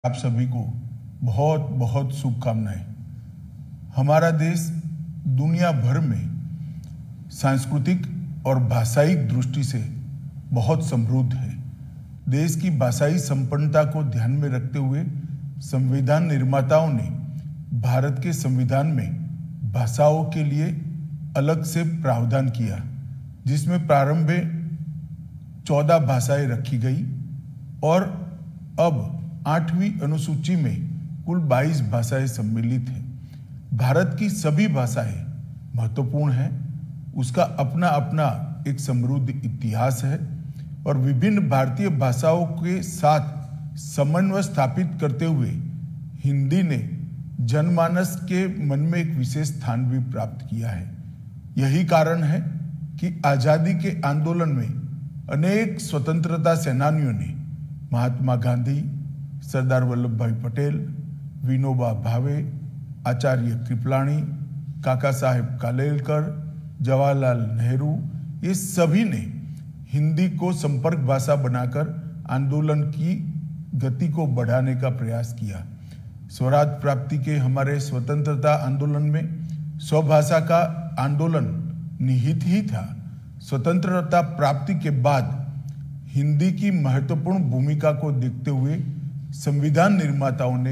आप सभी को बहुत बहुत शुभकामनाएं। हमारा देश दुनिया भर में सांस्कृतिक और भाषाई दृष्टि से बहुत समृद्ध है। देश की भाषाई संपन्नता को ध्यान में रखते हुए संविधान निर्माताओं ने भारत के संविधान में भाषाओं के लिए अलग से प्रावधान किया, जिसमें प्रारंभ में 14 भाषाएं रखी गई और अब 8वीं अनुसूची में कुल 22 भाषाएं सम्मिलित हैं। भारत की सभी भाषाएं महत्वपूर्ण हैं। उसका अपना अपना एक समृद्ध इतिहास है और विभिन्न भारतीय भाषाओं के साथ समन्वय स्थापित करते हुए हिंदी ने जनमानस के मन में एक विशेष स्थान भी प्राप्त किया है। यही कारण है कि आजादी के आंदोलन में अनेक स्वतंत्रता सेनानियों ने महात्मा गांधी, सरदार वल्लभ भाई पटेल, विनोबा भावे, आचार्य कृपलानी, काका साहेब कालेलकर, जवाहरलाल नेहरू, ये सभी ने हिंदी को संपर्क भाषा बनाकर आंदोलन की गति को बढ़ाने का प्रयास किया। स्वराज प्राप्ति के हमारे स्वतंत्रता आंदोलन में स्वभाषा का आंदोलन निहित ही था। स्वतंत्रता प्राप्ति के बाद हिंदी की महत्वपूर्ण भूमिका को देखते हुए संविधान निर्माताओं ने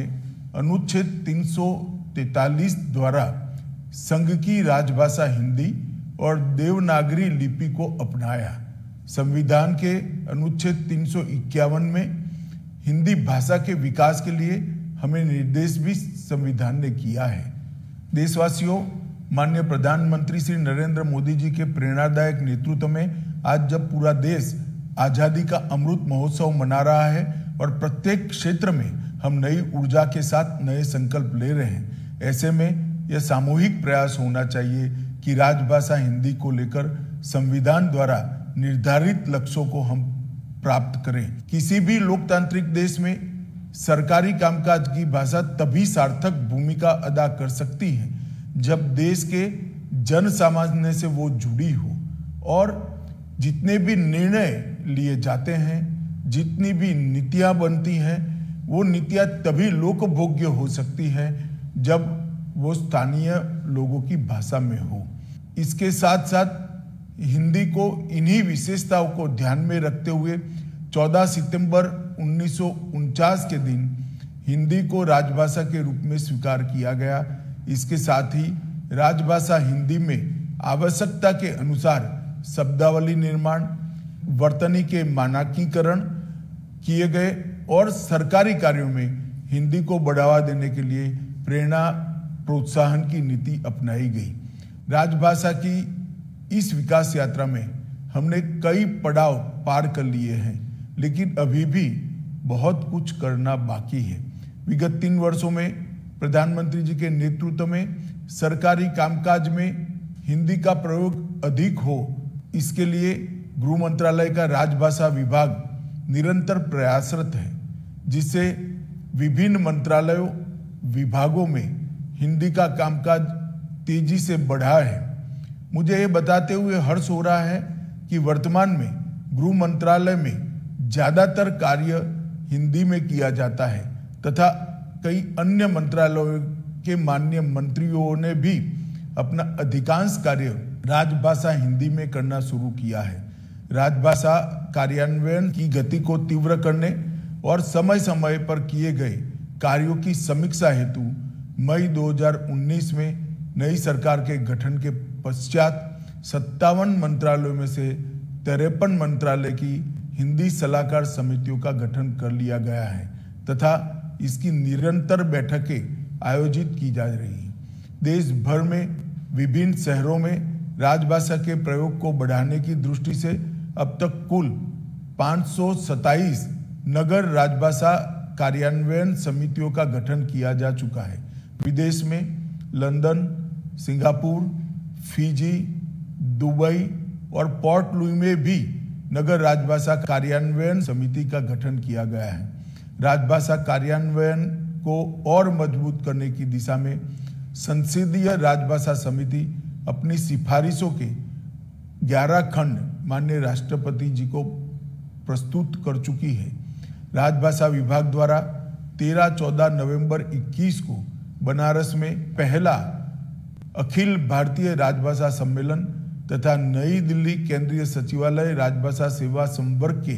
अनुच्छेद 343 द्वारा संघ की राजभाषा हिंदी और देवनागरी लिपि को अपनाया। संविधान के अनुच्छेद 351 में हिंदी भाषा के विकास के लिए हमें निर्देश भी संविधान ने किया है। देशवासियों, माननीय प्रधानमंत्री श्री नरेंद्र मोदी जी के प्रेरणादायक नेतृत्व में आज जब पूरा देश आजादी का अमृत महोत्सव मना रहा है और प्रत्येक क्षेत्र में हम नई ऊर्जा के साथ नए संकल्प ले रहे हैं, ऐसे में यह सामूहिक प्रयास होना चाहिए कि राजभाषा हिंदी को लेकर संविधान द्वारा निर्धारित लक्ष्यों को हम प्राप्त करें। किसी भी लोकतांत्रिक देश में सरकारी कामकाज की भाषा तभी सार्थक भूमिका अदा कर सकती है जब देश के जन सामान्य से वो जुड़ी हो और जितने भी निर्णय लिए जाते हैं, जितनी भी नीतियां बनती हैं, वो नीतियां तभी लोकभोग्य हो सकती हैं जब वो स्थानीय लोगों की भाषा में हो। इसके साथ साथ हिंदी को इन्हीं विशेषताओं को ध्यान में रखते हुए 14 सितंबर 1949 के दिन हिंदी को राजभाषा के रूप में स्वीकार किया गया। इसके साथ ही राजभाषा हिंदी में आवश्यकता के अनुसार शब्दावली निर्माण, वर्तनी के मानकीकरण किए गए और सरकारी कार्यों में हिंदी को बढ़ावा देने के लिए प्रेरणा प्रोत्साहन की नीति अपनाई गई। राजभाषा की इस विकास यात्रा में हमने कई पड़ाव पार कर लिए हैं, लेकिन अभी भी बहुत कुछ करना बाकी है। विगत 3 वर्षों में प्रधानमंत्री जी के नेतृत्व में सरकारी कामकाज में हिंदी का प्रयोग अधिक हो, इसके लिए गृह मंत्रालय का राजभाषा विभाग निरंतर प्रयासरत है, जिससे विभिन्न मंत्रालयों विभागों में हिंदी का कामकाज तेजी से बढ़ा है। मुझे ये बताते हुए हर्ष हो रहा है कि वर्तमान में गृह मंत्रालय में ज्यादातर कार्य हिंदी में किया जाता है तथा कई अन्य मंत्रालयों के माननीय मंत्रियों ने भी अपना अधिकांश कार्य राजभाषा हिंदी में करना शुरू किया है। राजभाषा कार्यान्वयन की गति को तीव्र करने और समय समय पर किए गए कार्यों की समीक्षा हेतु मई 2019 में नई सरकार के गठन के पश्चात 57 मंत्रालयों में से 53 मंत्रालय की हिंदी सलाहकार समितियों का गठन कर लिया गया है तथा इसकी निरंतर बैठकें आयोजित की जा रही हैं। देश भर में विभिन्न शहरों में राजभाषा के प्रयोग को बढ़ाने की दृष्टि से अब तक कुल 527 नगर राजभाषा कार्यान्वयन समितियों का गठन किया जा चुका है। विदेश में लंदन, सिंगापुर, फिजी, दुबई और पोर्ट लुई में भी नगर राजभाषा कार्यान्वयन समिति का गठन किया गया है। राजभाषा कार्यान्वयन को और मजबूत करने की दिशा में संसदीय राजभाषा समिति अपनी सिफारिशों के 11 खंड माननीय राष्ट्रपति जी को प्रस्तुत कर चुकी है। राजभाषा विभाग द्वारा 13-14 नवंबर 21 को बनारस में पहला अखिल भारतीय राजभाषा सम्मेलन तथा नई दिल्ली केंद्रीय सचिवालय राजभाषा सेवा संवर्ग के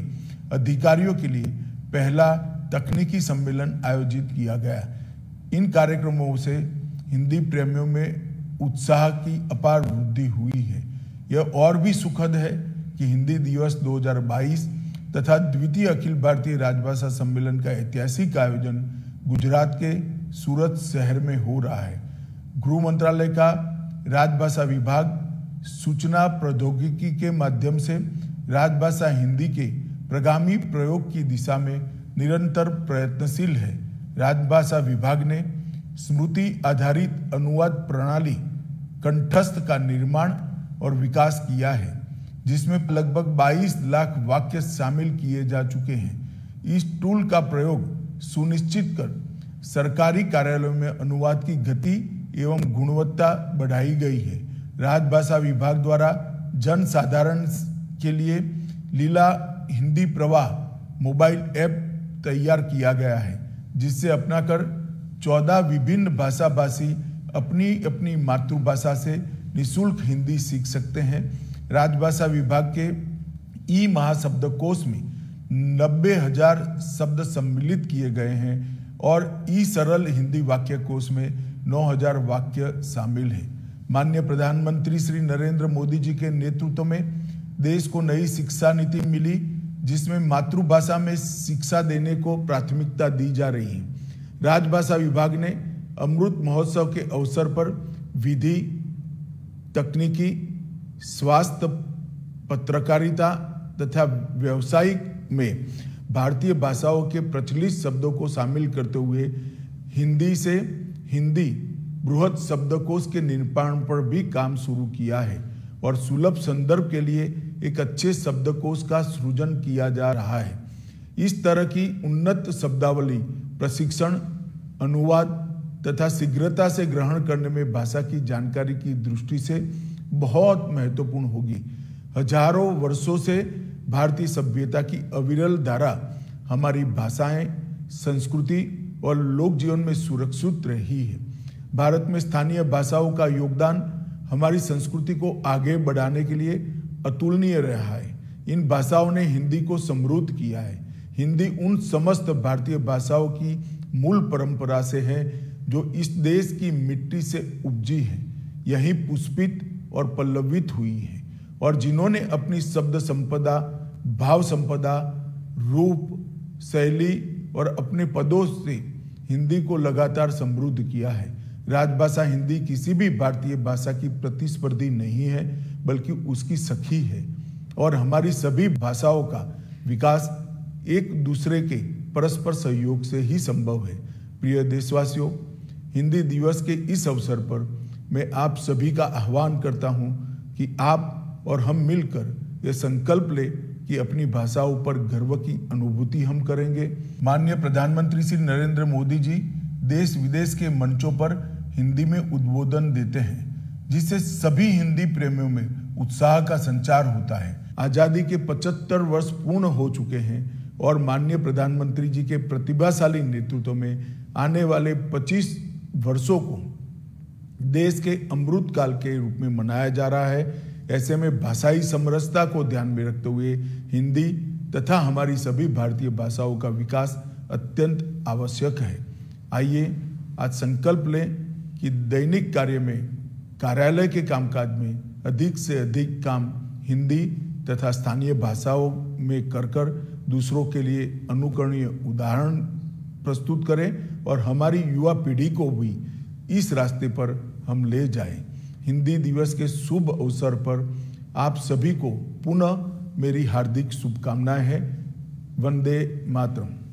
अधिकारियों के लिए पहला तकनीकी सम्मेलन आयोजित किया गया। इन कार्यक्रमों से हिंदी प्रेमियों में उत्साह की अपार वृद्धि हुई है। यह और भी सुखद है कि हिंदी दिवस 2022 तथा द्वितीय अखिल भारतीय राजभाषा सम्मेलन का ऐतिहासिक आयोजन गुजरात के सूरत शहर में हो रहा है। गृह मंत्रालय का राजभाषा विभाग सूचना प्रौद्योगिकी के माध्यम से राजभाषा हिंदी के प्रगामी प्रयोग की दिशा में निरंतर प्रयत्नशील है। राजभाषा विभाग ने स्मृति आधारित अनुवाद प्रणाली कंठस्थ का निर्माण और विकास किया है, जिसमें लगभग 22 लाख वाक्य शामिल किए जा चुके हैं। इस टूल का प्रयोग सुनिश्चित कर सरकारी कार्यालयों में अनुवाद की गति एवं गुणवत्ता बढ़ाई गई है। राजभाषा विभाग द्वारा जन साधारण के लिए लीला हिंदी प्रवाह मोबाइल ऐप तैयार किया गया है, जिससे अपनाकर 14 विभिन्न भाषा भाषी अपनी अपनी मातृभाषा से निःशुल्क हिंदी सीख सकते हैं। राजभाषा विभाग के ई महाशब्दकोश में 90,000 शब्द सम्मिलित किए गए हैं और ई सरल हिंदी वाक्य कोश में 9,000 वाक्य शामिल है। माननीय प्रधानमंत्री श्री नरेंद्र मोदी जी के नेतृत्व में देश को नई शिक्षा नीति मिली, जिसमें मातृभाषा में शिक्षा देने को प्राथमिकता दी जा रही है। राजभाषा विभाग ने अमृत महोत्सव के अवसर पर विधि, तकनीकी, स्वास्थ्य, पत्रकारिता तथा व्यवसायिक में भारतीय भाषाओं के प्रचलित शब्दों को शामिल करते हुए हिंदी से हिंदी बृहद शब्दकोश के निर्माण पर भी काम शुरू किया है और सुलभ संदर्भ के लिए एक अच्छे शब्दकोश का सृजन किया जा रहा है। इस तरह की उन्नत शब्दावली प्रशिक्षण, अनुवाद तथा शीघ्रता से ग्रहण करने में भाषा की जानकारी की दृष्टि से बहुत महत्वपूर्ण होगी। हजारों वर्षों से भारतीय सभ्यता की अविरल धारा हमारी भाषाएं, संस्कृति और लोक जीवन में सुरक्षित रही है। भारत में स्थानीय भाषाओं का योगदान हमारी संस्कृति को आगे बढ़ाने के लिए अतुलनीय रहा है। इन भाषाओं ने हिंदी को समृद्ध किया है। हिंदी उन समस्त भारतीय भाषाओं की मूल परंपरा से है जो इस देश की मिट्टी से उपजी है, यही पुष्पित और पल्लवित हुई है और जिन्होंने अपनी शब्द संपदा, भाव संपदा, रूप, शैली और अपने पदों से हिंदी को लगातार समृद्ध किया है। राजभाषा हिंदी किसी भी भारतीय भाषा की प्रतिस्पर्धी नहीं है, बल्कि उसकी सखी है और हमारी सभी भाषाओं का विकास एक दूसरे के परस्पर सहयोग से ही संभव है। प्रिय देशवासियों, हिंदी दिवस के इस अवसर पर मैं आप सभी का आह्वान करता हूं कि आप और हम मिलकर यह संकल्प ले कि अपनी भाषाओं पर गर्व की अनुभूति हम करेंगे। माननीय प्रधानमंत्री श्री नरेंद्र मोदी जी देश विदेश के मंचों पर हिंदी में उद्बोधन देते हैं, जिससे सभी हिंदी प्रेमियों में उत्साह का संचार होता है। आजादी के 75 वर्ष पूर्ण हो चुके हैं और माननीय प्रधानमंत्री जी के प्रतिभाशाली नेतृत्व में आने वाले 25 वर्षों को देश के अमृत काल के रूप में मनाया जा रहा है। ऐसे में भाषाई समरसता को ध्यान में रखते हुए हिंदी तथा हमारी सभी भारतीय भाषाओं का विकास अत्यंत आवश्यक है। आइए आज संकल्प लें कि दैनिक कार्य में, कार्यालय के कामकाज में अधिक से अधिक काम हिंदी तथा स्थानीय भाषाओं में कर दूसरों के लिए अनुकरणीय उदाहरण प्रस्तुत करें और हमारी युवा पीढ़ी को भी इस रास्ते पर हम ले जाएं। हिंदी दिवस के शुभ अवसर पर आप सभी को पुनः मेरी हार्दिक शुभकामनाएं हैं। वंदे मातरम।